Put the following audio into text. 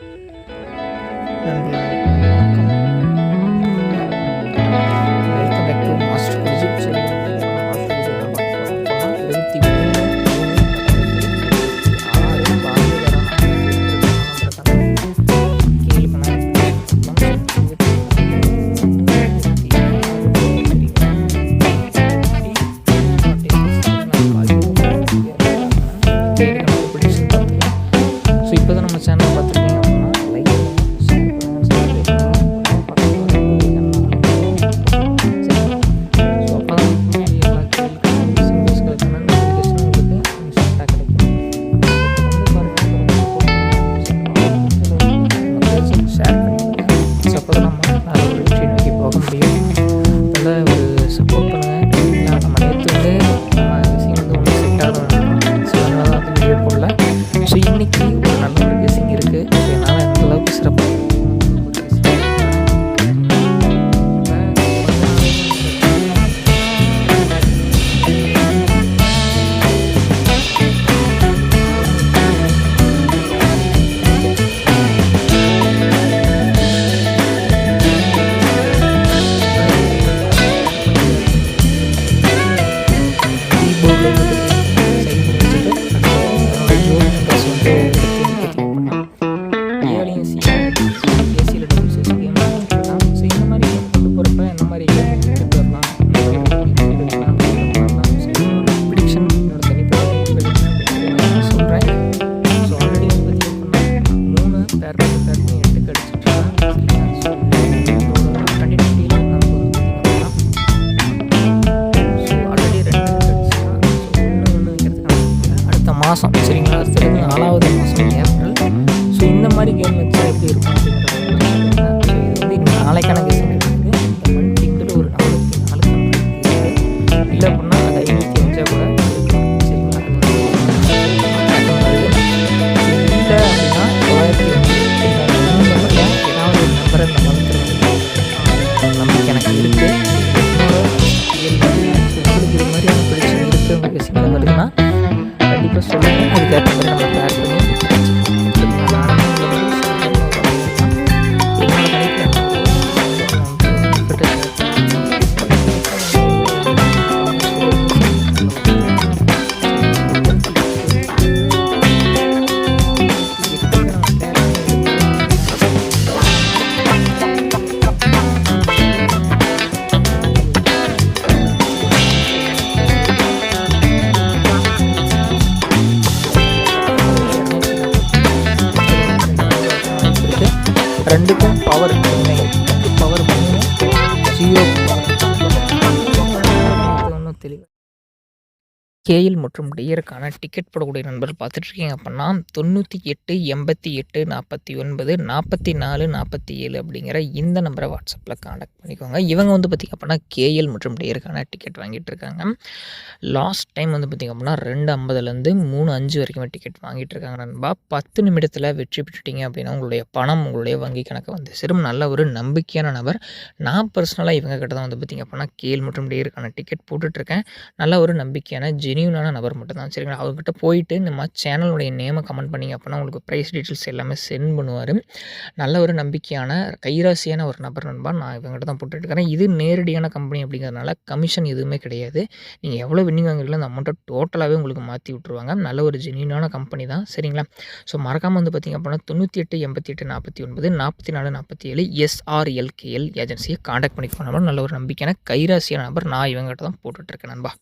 Welcome back to master Guruji. சரி, master Guruji என்ன பார்க்க போகிறோம் அப்படின்னா 23 ஸோ இப்போ தான் நம்ம சேனல் பார்த்துருக்கீங்க அப்படின்னா லைக் பண்ணுங்கள், ஷேர் பண்ணுங்கள், சப்ஸ்கிரைப் பண்ணுங்கள், பக்கத்தில் வர ஸோ அப்போ தான் எல்லா கேள்விகளுக்கும் சிம்பிள்ஸ்களுக்கான நோட்டிஃபிகேஷன் உங்களுக்கு இன்ஸ்டண்ட்டாக கிடைக்கும். ஷேர் பண்ணிவிடுங்க. ஸோ அப்போ தான் நம்ம நல்ல ஒரு வெற்றி நோக்கி போக முடியும். நல்ல ஒரு சப்போர்ட் பண்ணுங்கள். நம்ம நேற்று வந்து நம்ம விஷயம் வந்து ஒன்றும் செட் ஆகணும். ஸோ அதனால தான் வந்து வீடியோ போடல. ஸோ இன்றைக்கி ஒரு நல்ல ஒரு கெஸிங் இருக்குது. ஸோ என்னால் எந்த அளவுக்கு சிறப்பாக மாதம் சரிங்களா, அடுத்தது 4வது மாதம் ஏப்ரல். ஸோ இந்த மாதிரி கேம் வச்சா எப்படி இருக்கும் அப்படிங்கிறத ஸோ இது வந்து நாளைக்கான கெஸிங் இருக்குது. இந்த மந்த் எங்கிட்ட ஒரு 44 இருக்குது. இல்லை அப்படின்னா அது 55 கூட இருக்கும் சரிங்களா. இல்லை அப்படின்னா 903 நம்பரில் ஏதாவது ஒரு நம்பரை இந்த மந்த் நம்பிக்கை எனக்கு இருக்குது. உங்களுக்கு இது மாதிரியான பிரச்சனை இருக்குது உங்கள் கெஸிங்கில் வருதுன்னா கண்டிப்பாக சொல்லுங்கள். அதுக்கேற்ற மாதிரி நம்ம தயார் பண்ணி ரெண்டுக்கும் பவர் பவர் 0 ஒன்றும் தெளிவாக கேஎல் மற்றும் டியருக்கான டிக்கெட் போடக்கூடிய நண்பர் பார்த்துட்ருக்கீங்க அப்படின்னா 98 88 49 44 47 அப்படிங்கிற இந்த நம்பரை வாட்ஸ்அப்பில் காண்டாக்ட் பண்ணிக்கோங்க. இவங்க வந்து பார்த்திங்க அப்படின்னா கேஎல் மற்றும் டியருக்கான டிக்கெட் வாங்கிட்டு இருக்காங்க. லாஸ்ட் டைம் வந்து பார்த்திங்க அப்படின்னா 250லேருந்து 3.5 வரைக்குமே டிக்கெட் வாங்கிட்டு இருக்காங்க நண்பா. 10 நிமிடத்தில் வெற்றி பெற்றுட்டீங்க அப்படின்னா உங்களுடைய பணம் உங்களுடைய வங்கி கணக்கு வந்து சேரும். நல்ல ஒரு நம்பிக்கையான நபர். நான் பர்சனலாக இவங்க கிட்ட தான் வந்து பார்த்திங்க அப்படின்னா கேஎல் மற்றும் டியருக்கான டிக்கெட் போட்டுட்ருக்கேன். நல்ல ஒரு நம்பிக்கையான ஜெனியூனான நபர் மட்டும் தான் சரிங்களா. அவர்கிட்ட போயிட்டு நம்ம சேனலுடைய நேமை கமெண்ட் பண்ணிங்க அப்படின்னா உங்களுக்கு ப்ரைஸ் டீட்டெயில்ஸ் எல்லாமே சென்ட் பண்ணுவார். நல்ல ஒரு நம்பிக்கையான கைராசியான ஒரு நபர் நண்பா. நான் இவங்ககிட்ட தான் போட்டுருக்கிறேன். இது நேரடியான கம்பெனி அப்படிங்கிறதுனால கமிஷன் எதுவுமே கிடையாது. நீங்கள் எவ்வளோ வின்னிங் வாங்குறீங்களோ அந்த அமௌண்ட்டை டோட்டலாகவே உங்களுக்கு மாற்றி விட்ருவாங்க. நல்ல ஒரு ஜெனியூனான கம்பெனி தான் சரிங்களா. ஸோ மறக்காமல் வந்து பார்த்திங்க அப்படின்னா 98 88 49 44 47 SRLKL ஏஜென்சியை காண்டாக்ட் பண்ணி போன நல்ல ஒரு நம்பிக்கையான கைராசியான நபர். நான் இவங்ககிட்ட தான் போட்டுட்ருக்கேன் நண்பா.